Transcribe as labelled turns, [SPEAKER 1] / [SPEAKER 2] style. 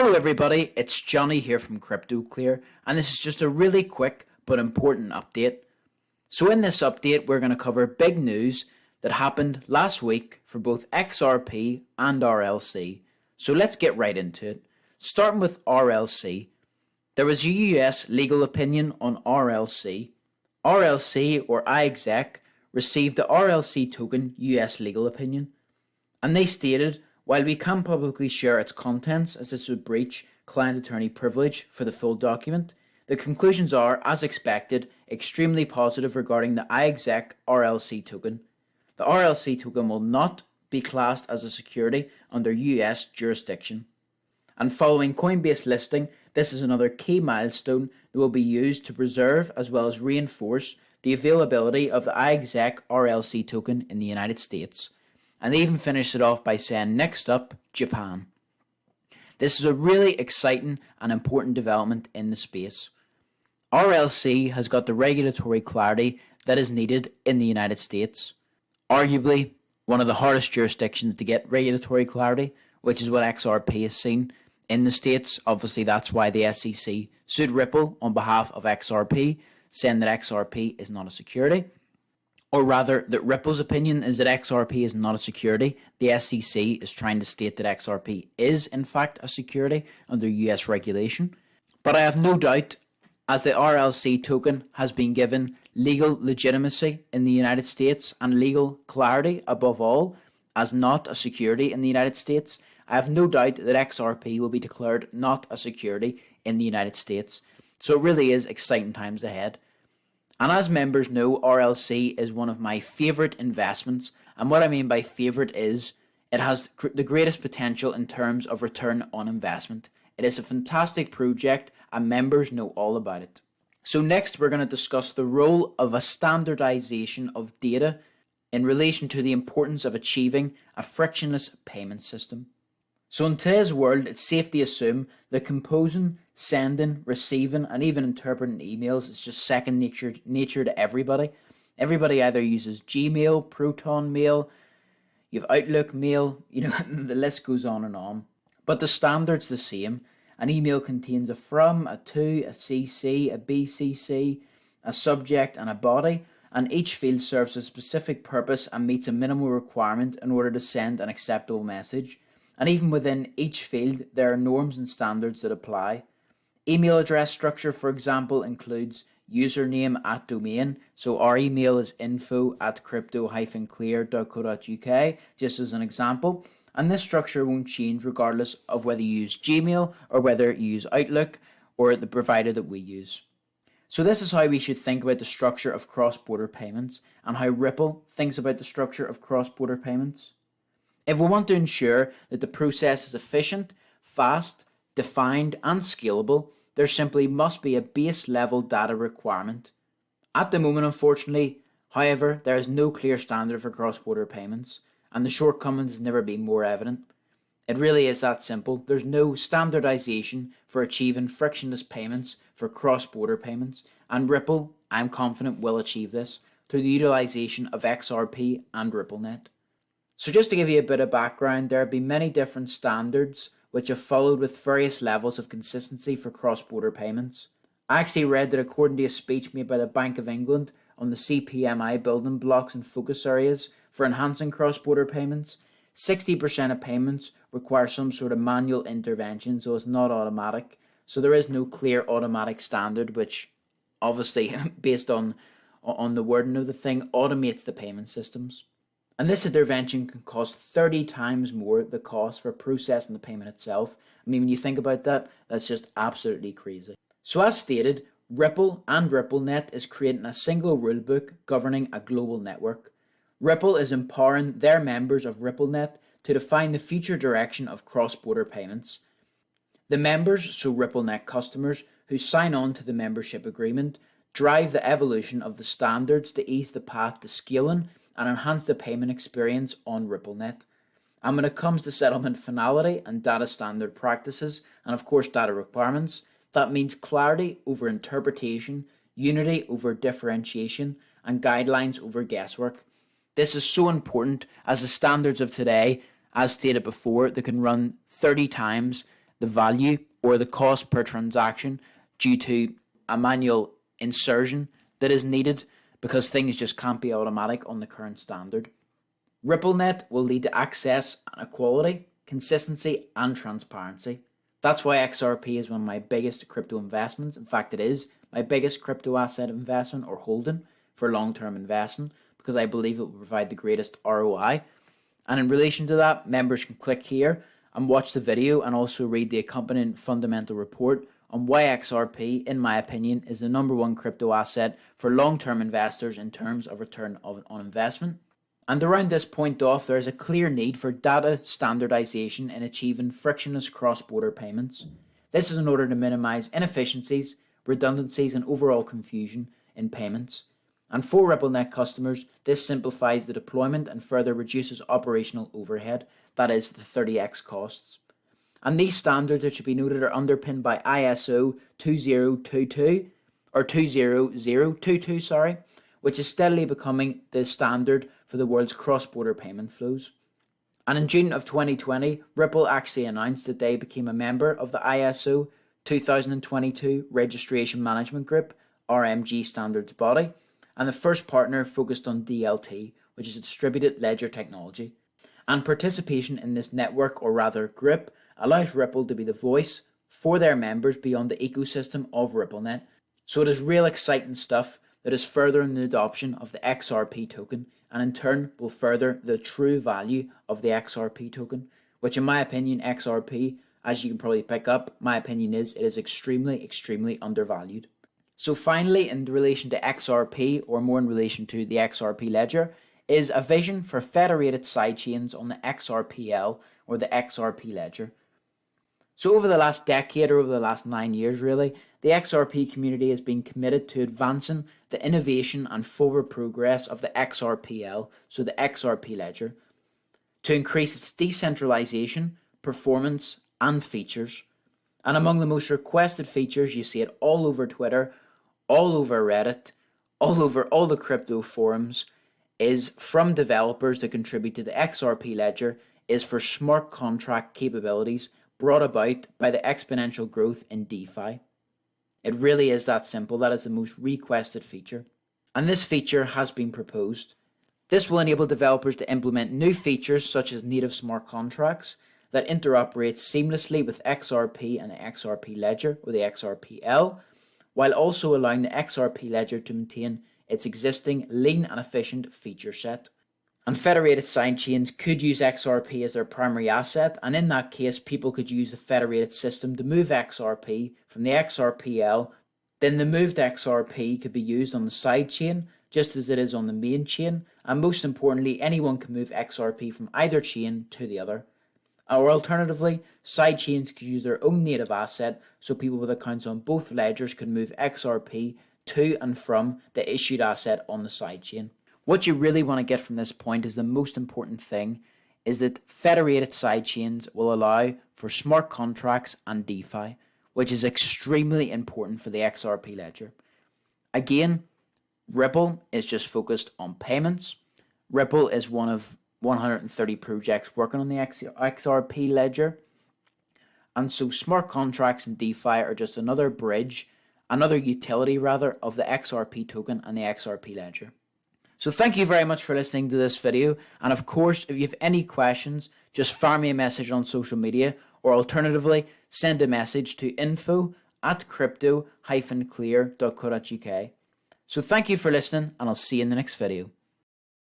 [SPEAKER 1] Hello everybody, it's Johnny here from CryptoClear, and this is just a really quick but important update. So in this update we're going to cover big news that happened last week for both XRP and RLC. So let's get right into it. Starting with RLC, there was a US legal opinion on RLC. RLC, or iExec, received the RLC token US legal opinion, and they stated, while we can't publicly share its contents as this would breach client-attorney privilege for the full document, the conclusions are, as expected, extremely positive regarding the iExec RLC token. The RLC token will not be classed as a security under US jurisdiction. And following Coinbase listing, this is another key milestone that will be used to preserve as well as reinforce the availability of the iExec RLC token in the United States. And they even finished it off by saying, next up, Japan. This is a really exciting and important development in the space. RLC has got the regulatory clarity that is needed in the United States. Arguably, one of the hardest jurisdictions to get regulatory clarity, which is what XRP has seen in the States. Obviously, that's why the SEC sued Ripple on behalf of XRP, saying that XRP is not a security. Or rather, that Ripple's opinion is that XRP is not a security. The SEC is trying to state that XRP is, in fact, a security under US regulation. But I have no doubt, as the RLC token has been given legal legitimacy in the United States and legal clarity, above all, as not a security in the United States, I have no doubt that XRP will be declared not a security in the United States. So it really is exciting times ahead. And as members know, RLC is one of my favourite investments. And what I mean by favourite is it has the greatest potential in terms of return on investment. It is a fantastic project and members know all about it. So next we're going to discuss the role of a standardization of data in relation to the importance of achieving a frictionless payment system. So in today's world, it's safe to assume that composing, sending, receiving, and even interpreting emails is just second nature to everybody. Everybody either uses Gmail, Proton Mail, you have Outlook Mail, the list goes on and on. But the standard's the same. An email contains a from, a to, a CC, a BCC, a subject, and a body, and each field serves a specific purpose and meets a minimal requirement in order to send an acceptable message. And even within each field, there are norms and standards that apply. Email address structure, for example, includes username at domain. So our email is info@crypto-clear.co.uk, just as an example. And this structure won't change regardless of whether you use Gmail or whether you use Outlook or the provider that we use. So this is how we should think about the structure of cross-border payments and how Ripple thinks about the structure of cross-border payments. If we want to ensure that the process is efficient, fast, defined, and scalable, there simply must be a base level data requirement. At the moment, unfortunately, however, there is no clear standard for cross-border payments, and the shortcomings has never been more evident. It really is that simple. There's no standardization for achieving frictionless payments for cross-border payments, and Ripple, I'm confident, will achieve this through the utilization of XRP and RippleNet. So just to give you a bit of background, there have been many different standards which have followed with various levels of consistency for cross-border payments. I actually read that according to a speech made by the Bank of England on the CPMI building blocks and focus areas for enhancing cross-border payments, 60% of payments require some sort of manual intervention, so it's not automatic. So there is no clear automatic standard, which obviously, based on the wording of the thing, automates the payment systems. And this intervention can cost 30 times more the cost for processing the payment itself. I mean, when you think about that, that's just absolutely crazy. So as stated, Ripple and RippleNet is creating a single rulebook governing a global network. Ripple is empowering their members of RippleNet to define the future direction of cross-border payments. The members, so RippleNet customers, who sign on to the membership agreement, drive the evolution of the standards to ease the path to scaling and enhance the payment experience on RippleNet. And when it comes to settlement finality and data standard practices, and of course data requirements, that means clarity over interpretation, unity over differentiation, and guidelines over guesswork. This is so important as the standards of today, as stated before, they can run 30 times the value or the cost per transaction due to a manual insertion that is needed because things just can't be automatic on the current standard. RippleNet will lead to access and equality, consistency and transparency. That's why XRP is one of my biggest crypto investments. In fact, it is my biggest crypto asset investment or holding for long-term investing because I believe it will provide the greatest ROI. And in relation to that, members can click here and watch the video and also read the accompanying fundamental report on why XRP, in my opinion, is the #1 crypto asset for long-term investors in terms of return on investment. And around this point off, there is a clear need for data standardization in achieving frictionless cross-border payments. This is in order to minimize inefficiencies, redundancies, and overall confusion in payments. And for RippleNet customers, this simplifies the deployment and further reduces operational overhead, that is, the 30x costs. And these standards, it should be noted, are underpinned by ISO 2022, or 20022, which is steadily becoming the standard for the world's cross-border payment flows. And in June of 2020, Ripple actually announced that they became a member of the ISO 2022 Registration Management Group, RMG standards body, and the first partner focused on DLT, which is a distributed ledger technology. And participation in this network, or rather group, allows Ripple to be the voice for their members beyond the ecosystem of RippleNet. So it is real exciting stuff that is furthering the adoption of the XRP token, and in turn will further the true value of the XRP token, which in my opinion, XRP, as you can probably pick up, my opinion is it is extremely undervalued. So finally, in relation to XRP, or more in relation to the XRP ledger, is a vision for federated sidechains on the XRPL, or the XRP ledger. So over the last decade, or over the last 9 years really, the XRP community has been committed to advancing the innovation and forward progress of the XRPL, so the XRP ledger, to increase its decentralization, performance and features. And among the most requested features, you see it all over Twitter, all over Reddit, all over all the crypto forums, is from developers that contribute to the XRP ledger, is for smart contract capabilities brought about by the exponential growth in DeFi. It really is that simple. That is the most requested feature. And this feature has been proposed. This will enable developers to implement new features such as native smart contracts that interoperate seamlessly with XRP and the XRP ledger, or the XRPL, while also allowing the XRP ledger to maintain its existing lean and efficient feature set. And federated sidechains could use XRP as their primary asset, and in that case, people could use the federated system to move XRP from the XRPL. Then the moved XRP could be used on the sidechain, just as it is on the main chain, and most importantly, anyone can move XRP from either chain to the other. Or alternatively, sidechains could use their own native asset, so people with accounts on both ledgers could move XRP to and from the issued asset on the sidechain. What you really want to get from this point is the most important thing is that federated sidechains will allow for smart contracts and DeFi, which is extremely important for the XRP ledger. Again, Ripple is just focused on payments. Ripple is one of 130 projects working on the XRP ledger. And so smart contracts and DeFi are just another bridge, another utility rather, of the XRP token and the XRP ledger. So thank you very much for listening to this video. And of course, if you have any questions, just fire me a message on social media, or alternatively, send a message to info@crypto-clear.co.uk. So thank you for listening, and I'll see you in the next video.